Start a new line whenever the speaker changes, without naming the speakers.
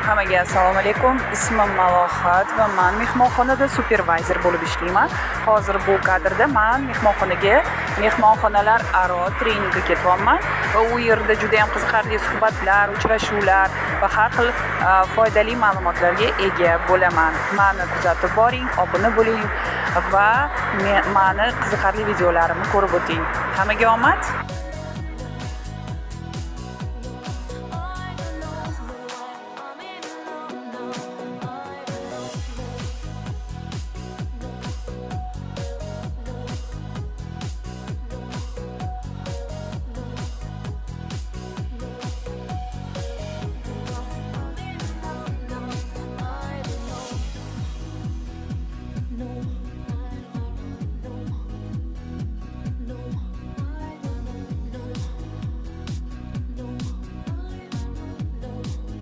Hammaga assalomu alaykum. Ismim Malohat va men mehmonxonada supervisor bo'lib ishlayman. Hozir bu kadrda men mehmonxonalar aro treningga ketyapman va u yerda juda ham qiziqarli suhbatlar, uchrashuvlar va har xil foydali ma'lumotlarga ega bo'laman. Meni kuzatib boring, obuna bo'ling va meni qiziqarli videolarimni ko'rib o'ting. Hammaga omad.